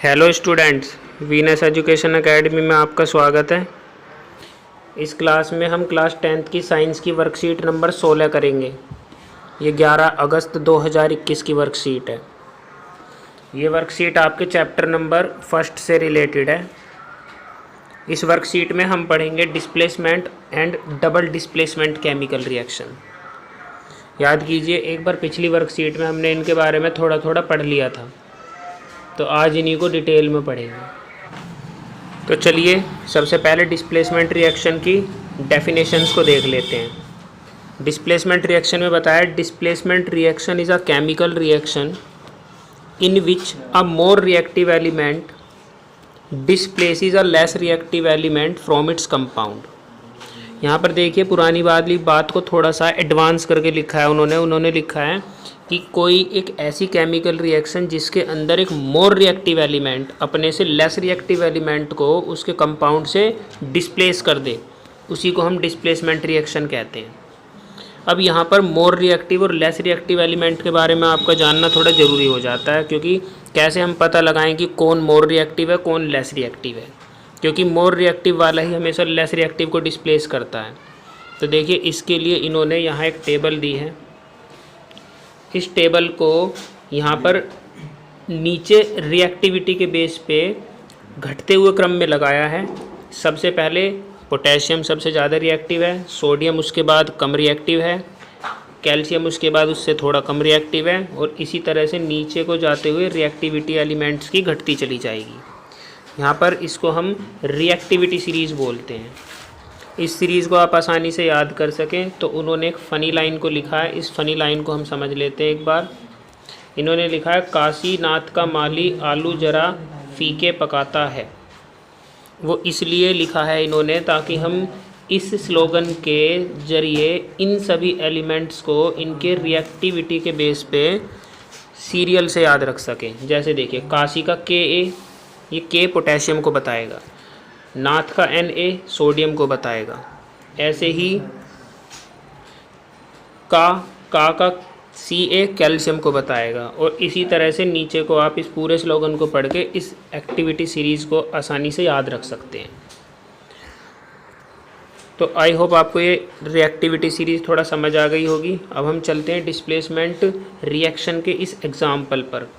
Hello students, Venus education academy में आपका स्वागत है। इस क्लास में हम क्लास 10th की साइंस की वर्कशीट नंबर 16 करेंगे। ये 11 अगस्त 2021 की वर्कशीट है। ये वर्कशीट आपके चैप्टर नंबर 1 से रिलेटेड है। इस वर्कशीट में हम पढ़ेंगे displacement and double displacement chemical reaction. याद कीजिए, एक बार पिछली वर्कशीट में हमने इनके बारे में थोड़ा थोड़ा पढ़ लिया था, तो आज इन्हीं को डिटेल में पढ़ेंगे। तो चलिए सबसे पहले डिस्प्लेसमेंट रिएक्शन की डेफिनेशंस को देख लेते हैं। डिस्प्लेसमेंट रिएक्शन में बताया, displacement reaction is a chemical reaction in which a more reactive element displaces a less reactive element from its compound. यहाँ पर देखिए, पुरानी वाली बात को थोड़ा सा एडवांस करके लिखा है उन्होंने लिखा है कि कोई एक ऐसी केमिकल रिएक्शन जिसके अंदर एक मोर रिएक्टिव एलिमेंट अपने से लेस रिएक्टिव एलिमेंट को उसके कंपाउंड से डिस्प्लेस कर दे, उसी को हम डिस्प्लेसमेंट रिएक्शन कहते हैं। अब यहाँ पर मोर रिएक्टिव और लेस रिएक्टिव एलिमेंट के बारे में आपका जानना थोड़ा ज़रूरी हो जाता है, क्योंकि कैसे हम पता लगाएं कि कौन मोर रिएक्टिव है कौन लेस रिएक्टिव है, क्योंकि मोर रिएक्टिव वाला ही हमेशा लेस रिएक्टिव को डिस्प्लेस करता है। तो देखिए, इसके लिए इन्होंने यहाँ एक टेबल दी है। इस टेबल को यहाँ पर नीचे रिएक्टिविटी के बेस पे घटते हुए क्रम में लगाया है। सबसे पहले पोटेशियम सबसे ज़्यादा रिएक्टिव है, सोडियम उसके बाद कम रिएक्टिव है, कैल्शियम उसके बाद उससे थोड़ा कम रिएक्टिव है, और इसी तरह से नीचे को जाते हुए रिएक्टिविटी एलिमेंट्स की घटती चली जाएगी। यहाँ पर इसको हम रिएक्टिविटी सीरीज़ बोलते हैं। इस सीरीज़ को आप आसानी से याद कर सकें तो उन्होंने एक फ़नी लाइन को लिखा है। इस फ़नी लाइन को हम समझ लेते हैं एक बार। इन्होंने लिखा है, काशीनाथ का माली आलू जरा फीके पकाता है। वो इसलिए लिखा है इन्होंने ताकि हम इस स्लोगन के ज़रिए इन सभी एलिमेंट्स को इनके रिएक्टिविटी के बेस पे सीरियल से याद रख सकें। जैसे देखिए, काशी का के, ये के पोटेशियम को बताएगा, नाथ का Na सोडियम को बताएगा, ऐसे ही का Ca कैल्शियम को बताएगा, और इसी तरह से नीचे को आप इस पूरे स्लोगन को पढ़ के इस एक्टिविटी सीरीज़ को आसानी से याद रख सकते हैं। तो आई होप आपको ये रिएक्टिविटी सीरीज़ थोड़ा समझ आ गई होगी। अब हम चलते हैं डिस्प्लेसमेंट रिएक्शन के इस एग्ज़ाम्पल पर।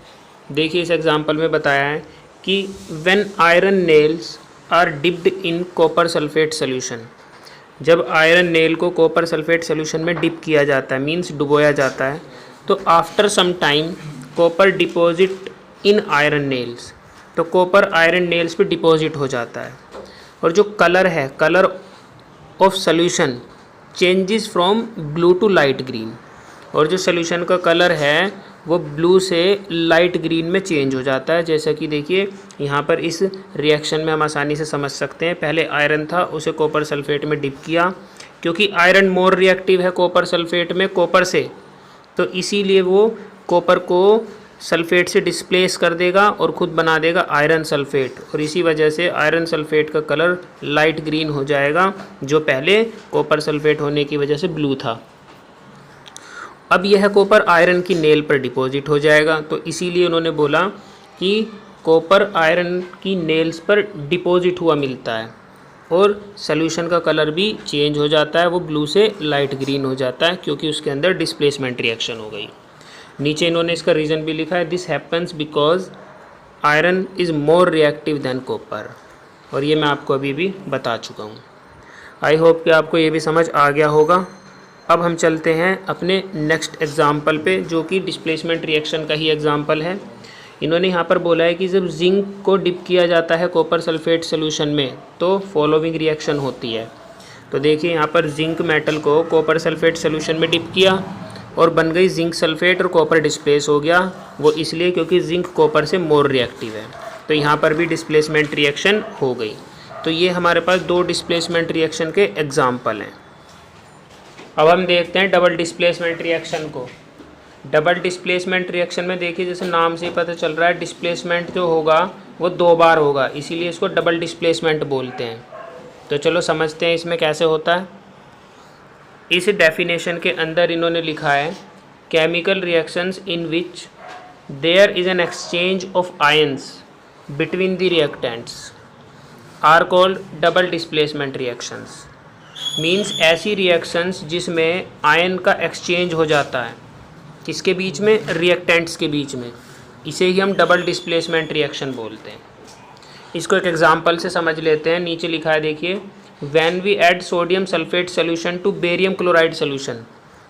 देखिए, इस एग्ज़ाम्पल में बताया है कि when iron nails are dipped in copper sulphate solution. जब आयरन नेल को कॉपर सल्फेट सोल्यूशन में डिप किया जाता है, मींस डुबोया जाता है, तो after some time copper deposit in iron nails. तो कॉपर आयरन नेल्स पे डिपॉजिट हो जाता है, और जो कलर है, colour of solution changes from blue to light green. और जो सोल्यूशन का कलर है वो ब्लू से लाइट ग्रीन में चेंज हो जाता है। जैसा कि देखिए, यहाँ पर इस रिएक्शन में हम आसानी से समझ सकते हैं। पहले आयरन था, उसे कॉपर सल्फेट में डिप किया, क्योंकि आयरन मोर रिएक्टिव है कॉपर सल्फेट में कॉपर से, तो इसीलिए वो कॉपर को सल्फेट से डिस्प्लेस कर देगा और ख़ुद बना देगा आयरन सल्फेट, और इसी वजह से आयरन सल्फेट का कलर लाइट ग्रीन हो जाएगा, जो पहले कॉपर सल्फेट होने की वजह से ब्लू था। अब यह कॉपर आयरन की नेल पर डिपॉजिट हो जाएगा, तो इसीलिए उन्होंने बोला कि कॉपर आयरन की नेल्स पर डिपॉजिट हुआ मिलता है, और सॉल्यूशन का कलर भी चेंज हो जाता है, वो ब्लू से लाइट ग्रीन हो जाता है, क्योंकि उसके अंदर डिस्प्लेसमेंट रिएक्शन हो गई। नीचे इन्होंने इसका रीज़न भी लिखा है, this happens because iron is more reactive than copper, और ये मैं आपको अभी भी बता चुका हूँ। आई होप कि आपको ये भी समझ आ गया होगा। अब हम चलते हैं अपने नेक्स्ट एग्ज़ाम्पल पे, जो कि डिस्प्लेसमेंट रिएक्शन का ही एग्ज़ाम्पल है। इन्होंने यहाँ पर बोला है कि जब जिंक को डिप किया जाता है कॉपर सल्फेट सोल्यूशन में, तो फॉलोइंग रिएक्शन होती है। तो देखिए, यहाँ पर जिंक मेटल को कॉपर सल्फेट सोल्यूशन में डिप किया और बन गई जिंक सल्फेट, और कॉपर डिस्प्लेस हो गया। वो इसलिए क्योंकि जिंक कॉपर से मोर रिएक्टिव है, तो यहाँ पर भी डिस्प्लेसमेंट रिएक्शन हो गई। तो ये हमारे पास दो डिस्प्लेसमेंट रिएक्शन के एग्ज़ाम्पल हैं। अब हम देखते हैं डबल डिस्प्लेसमेंट रिएक्शन को। डबल डिस्प्लेसमेंट रिएक्शन में देखिए, जैसे नाम से ही पता चल रहा है, डिस्प्लेसमेंट जो होगा वो दो बार होगा, इसीलिए इसको डबल डिस्प्लेसमेंट बोलते हैं। तो चलो समझते हैं इसमें कैसे होता है। इस डेफिनेशन के अंदर इन्होंने लिखा है, chemical reactions in which there is an exchange of ions between the reactants are called double displacement reactions. Means ऐसी रिएक्शंस जिसमें आयन का एक्सचेंज हो जाता है किसके बीच में, रिएक्टेंट्स के बीच में, इसे ही हम डबल डिस्प्लेसमेंट रिएक्शन बोलते हैं। इसको एक एग्जांपल से समझ लेते हैं। नीचे लिखा है देखिए, when we add sodium sulphate solution to barium chloride solution.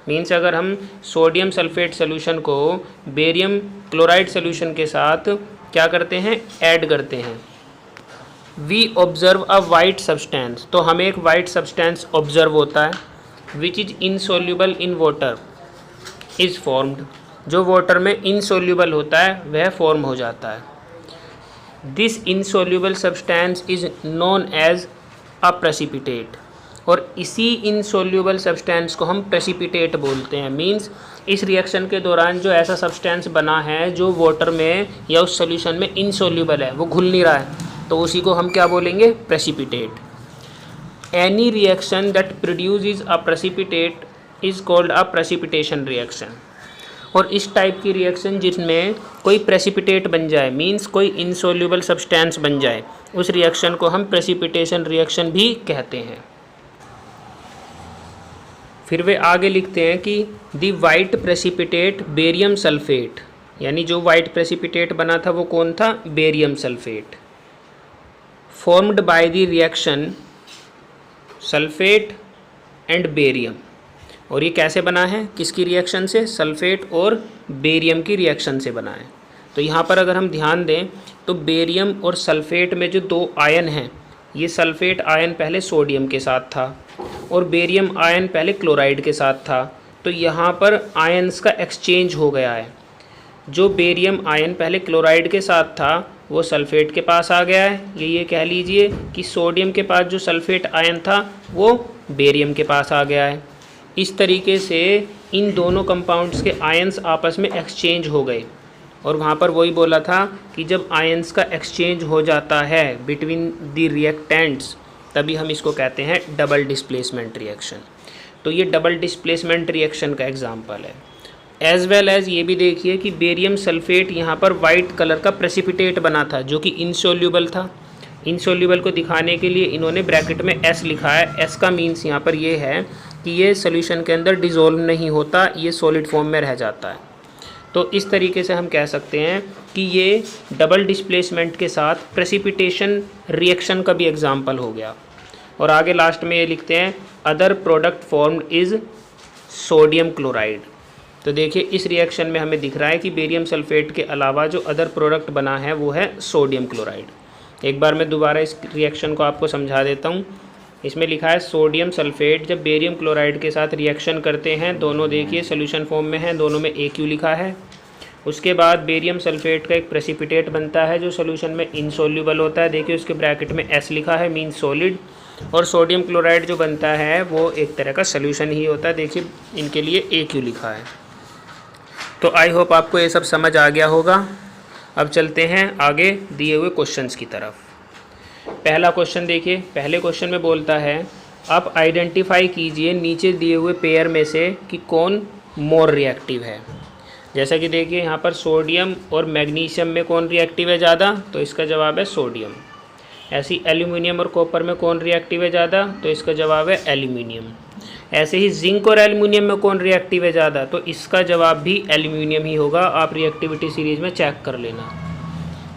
Means अगर हम सोडियम सल्फेट सोल्यूशन को बेरियम क्लोराइड सोल्यूशन के साथ क्या करते हैं, ऐड करते हैं। We observe a white substance, तो हमें एक वाइट सब्सटेंस ऑब्जर्व होता है। Which is insoluble in water is formed, जो वाटर में इनसोल्यूबल होता है वह फॉर्म हो जाता है। This insoluble substance is known as a precipitate, और इसी इनसोल्यूबल सब्सटेंस को हम प्रेसिपिटेट बोलते हैं। मींस इस रिएक्शन के दौरान जो ऐसा सब्सटेंस बना है जो वाटर में या उस सॉल्यूशन में इनसोल्यूबल है, वो घुल नहीं रहा है, तो उसी को हम क्या बोलेंगे, precipitate. Any reaction that produces a precipitate is called a precipitation reaction. और इस टाइप की रिएक्शन जिसमें कोई प्रेसिपिटेट बन जाए, मींस कोई इनसोल्यूबल सब्सटेंस बन जाए, उस रिएक्शन को हम प्रेसिपिटेशन रिएक्शन भी कहते हैं। फिर वे आगे लिखते हैं कि the white precipitate barium sulphate, यानी जो वाइट प्रेसिपिटेट बना था वो कौन था, barium sulphate, formed by the reaction sulphate and barium. और ये कैसे बना है, किसकी रिएक्शन से, सल्फेट और बेरियम की रिएक्शन से बना है। तो यहाँ पर अगर हम ध्यान दें तो बेरियम और सल्फेट में जो दो आयन हैं, ये सल्फेट आयन पहले सोडियम के साथ था और बेरियम आयन पहले क्लोराइड के साथ था। तो यहाँ पर आयन्स का एक्सचेंज हो गया है। जो बेरियम आयन पहले क्लोराइड के साथ था वो सल्फेट के पास आ गया है। ये कह लीजिए कि सोडियम के पास जो सल्फेट आयन था वो बेरियम के पास आ गया है। इस तरीके से इन दोनों कंपाउंड्स के आयन्स आपस में एक्सचेंज हो गए। और वहाँ पर वही बोला था कि जब आयन्स का एक्सचेंज हो जाता है बिटवीन द रिएक्टेंट्स, तभी हम इसको कहते हैं डबल डिस्प्लेसमेंट रिएक्शन। तो ये डबल डिस्प्लेसमेंट रिएक्शन का एग्जांपल है। एज वेल एज ये भी देखिए कि बेरियम सल्फेट यहाँ पर वाइट कलर का प्रेसिपिटेट बना था जो कि इनसोल्यूबल था। इनसोल्यूबल को दिखाने के लिए इन्होंने ब्रैकेट में एस लिखा है। एस का मीन्स यहाँ पर ये है कि ये सोल्यूशन के अंदर डिज़ोल्व नहीं होता, ये सॉलिड फॉर्म में रह जाता है। तो इस तरीके से हम कह सकते हैं कि ये डबल डिस्प्लेसमेंट के साथ प्रेसिपिटेशन रिएक्शन का भी एग्जाम्पल हो गया। और आगे लास्ट में ये लिखते हैं other product formed is sodium chloride. तो देखिए इस रिएक्शन में हमें दिख रहा है कि बेरियम सल्फेट के अलावा जो अदर प्रोडक्ट बना है वो है सोडियम क्लोराइड। एक बार मैं दोबारा इस रिएक्शन को आपको समझा देता हूँ। इसमें लिखा है सोडियम सल्फेट जब बेरियम क्लोराइड के साथ रिएक्शन करते हैं, दोनों देखिए सोल्यूशन फॉर्म में हैं, दोनों में AQ लिखा है। उसके बाद बेरियम सल्फेट का एक प्रेसिपिटेट बनता है जो सोल्यूशन में इनसोल्यूबल होता है, देखिए उसके ब्रैकेट में S लिखा है, मीन सॉलिड। और सोडियम क्लोराइड जो बनता है वो एक तरह का सोल्यूशन ही होता है, देखिए इनके लिए AQ लिखा है। तो आई होप आपको ये सब समझ आ गया होगा। अब चलते हैं आगे दिए हुए क्वेश्चंस की तरफ। पहला क्वेश्चन देखिए, पहले क्वेश्चन में बोलता है आप आइडेंटिफाई कीजिए नीचे दिए हुए पेयर में से कि कौन मोर रिएक्टिव है। जैसा कि देखिए यहाँ पर सोडियम और मैग्नीशियम में कौन रिएक्टिव है ज़्यादा, तो इसका जवाब है सोडियम। ऐसी एल्यूमिनियम और कॉपर में कौन रिएक्टिव है ज़्यादा, तो इसका जवाब है एल्यूमिनियम। ऐसे ही जिंक और एल्यूमिनियम में कौन रिएक्टिव है ज़्यादा, तो इसका जवाब भी एल्यूमिनियम ही होगा। आप रिएक्टिविटी सीरीज़ में चेक कर लेना।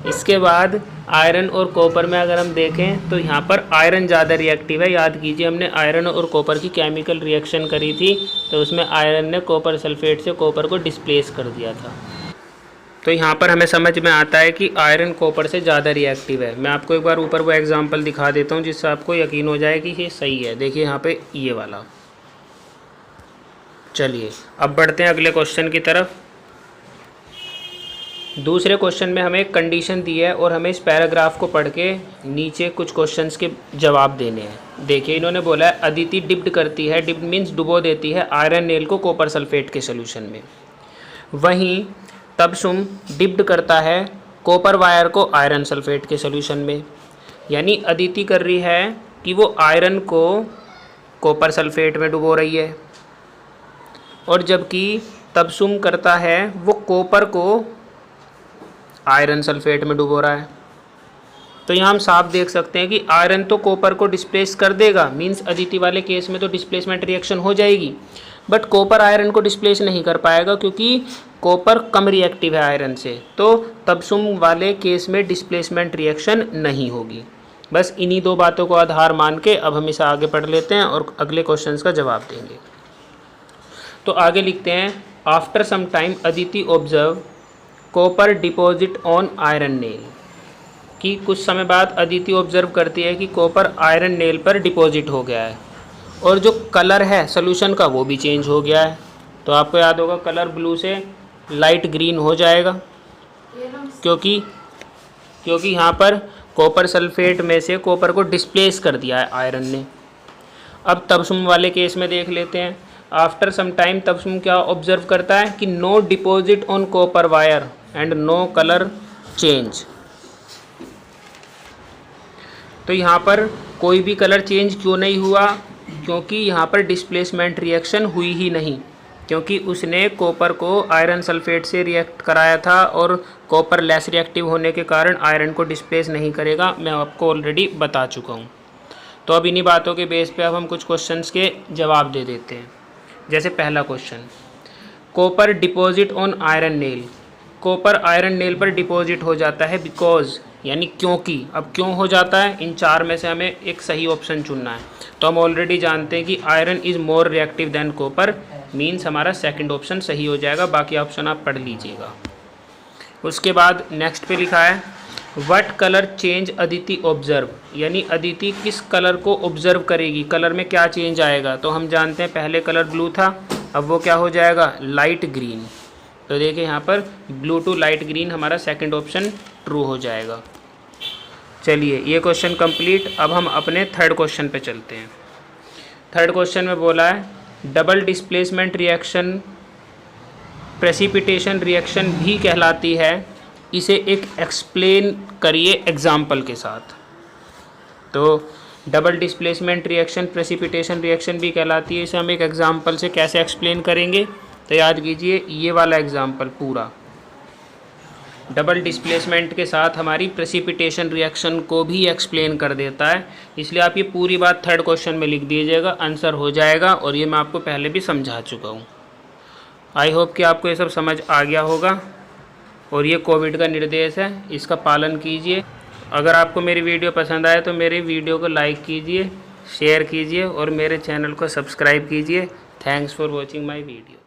इसके बाद आयरन और कॉपर में अगर हम देखें तो यहाँ पर आयरन ज़्यादा रिएक्टिव है। याद कीजिए हमने आयरन और कॉपर की केमिकल रिएक्शन करी थी, तो उसमें आयरन ने कॉपर सल्फेट से कॉपर को डिस्प्लेस कर दिया था। तो यहाँ पर हमें समझ में आता है कि आयरन कॉपर से ज़्यादा रिएक्टिव है। मैं आपको एक बार ऊपर वो एग्जांपल दिखा देता हूँ जिससे आपको यकीन हो जाए कि ये सही है। देखिए यहाँ पे ये वाला। चलिए अब बढ़ते हैं अगले क्वेश्चन की तरफ। दूसरे क्वेश्चन में हमें एक कंडीशन दी है और हमें इस पैराग्राफ को पढ़ के नीचे कुछ क्वेश्चंस के जवाब देने हैं। देखिए इन्होंने बोला है अदिति डिप्ड करती है, डिप्ड मीन्स डुबो देती है आयरन नेल को कॉपर सल्फेट के सोल्यूशन में। वहीं तबसुम डिप्ड करता है कॉपर वायर को आयरन सल्फेट के सोल्यूशन में। यानी अदिति कर रही है कि वो आयरन को कॉपर सल्फेट में डुबो रही है, और जबकि तबसुम करता है वो कॉपर को आयरन सल्फेट में डुबो रहा है। तो यहाँ हम साफ देख सकते हैं कि आयरन तो कॉपर को डिस्प्लेस कर देगा, मींस अदिति वाले केस में तो डिस्प्लेसमेंट रिएक्शन हो जाएगी, बट कॉपर आयरन को डिस्प्लेस नहीं कर पाएगा क्योंकि कॉपर कम रिएक्टिव है आयरन से, तो तबसुम वाले केस में डिस्प्लेसमेंट रिएक्शन नहीं होगी। बस इन्हीं दो बातों को आधार मान के अब हम इसे आगे पढ़ लेते हैं और अगले क्वेश्चंस का जवाब देंगे। तो आगे लिखते हैं, after some time Aditi observe copper deposit on iron nail, कि कुछ समय बाद अदिति ऑब्जर्व करती है कि कॉपर आयरन नेल पर डिपॉजिट हो गया है और जो कलर है सोल्यूशन का वो भी चेंज हो गया है। तो आपको याद होगा कलर ब्लू से लाइट ग्रीन हो जाएगा क्योंकि यहाँ पर कॉपर सल्फेट में से कॉपर को डिस्प्लेस कर दिया है आयरन ने। अब तबसुम वाले केस में देख लेते हैं, आफ्टर सम टाइम तबसुम क्या ऑब्जर्व करता है कि no deposit on copper wire and no colour change. तो यहाँ पर कोई भी कलर चेंज क्यों नहीं हुआ, क्योंकि यहाँ पर डिस्प्लेसमेंट रिएक्शन हुई ही नहीं, क्योंकि उसने कॉपर को आयरन सल्फेट से रिएक्ट कराया था और कॉपर लेस रिएक्टिव होने के कारण आयरन को डिस्प्लेस नहीं करेगा, मैं आपको ऑलरेडी बता चुका हूँ। तो अब इन्हीं बातों के बेस पे अब हम कुछ क्वेश्चंस के जवाब दे देते हैं। जैसे पहला question, copper deposit on iron nail, copper iron nail पर डिपॉजिट हो जाता है बिकॉज, यानी क्योंकि। अब क्यों हो जाता है, इन चार में से हमें एक सही ऑप्शन चुनना है। तो हम ऑलरेडी जानते हैं कि iron is more reactive than copper, means हमारा सेकंड ऑप्शन सही हो जाएगा, बाकी ऑप्शन आप पढ़ लीजिएगा। उसके बाद नेक्स्ट पे लिखा है, what colour change Aditi observe, यानी अदिति किस कलर को ऑब्जर्व करेगी, कलर में क्या चेंज आएगा। तो हम जानते हैं पहले कलर ब्लू था, अब वो क्या हो जाएगा, लाइट ग्रीन। तो देखिए यहाँ पर ब्लू टू लाइट ग्रीन हमारा सेकंड ऑप्शन ट्रू हो जाएगा। चलिए ये क्वेश्चन कंप्लीट। अब हम अपने थर्ड क्वेश्चन पे चलते हैं। थर्ड क्वेश्चन में बोला है, double displacement reaction precipitation reaction भी कहलाती है, इसे एक एक्सप्लेन करिए एग्जाम्पल के साथ। तो double displacement reaction precipitation reaction भी कहलाती है, इसे हम एक एग्जाम्पल से कैसे एक्सप्लेन करेंगे। तो याद कीजिए ये वाला एग्जाम्पल पूरा डबल डिस्प्लेसमेंट के साथ हमारी प्रेसिपिटेशन रिएक्शन को भी एक्सप्लेन कर देता है, इसलिए आप ये पूरी बात थर्ड क्वेश्चन में लिख दीजिएगा, आंसर हो जाएगा। और ये मैं आपको पहले भी समझा चुका हूँ। आई होप कि आपको ये सब समझ आ गया होगा। और ये कोविड का निर्देश है, इसका पालन कीजिए। अगर आपको मेरी वीडियो पसंद आए तो मेरी वीडियो को लाइक कीजिए, शेयर कीजिए और मेरे चैनल को सब्सक्राइब कीजिए। Thanks for watching my video.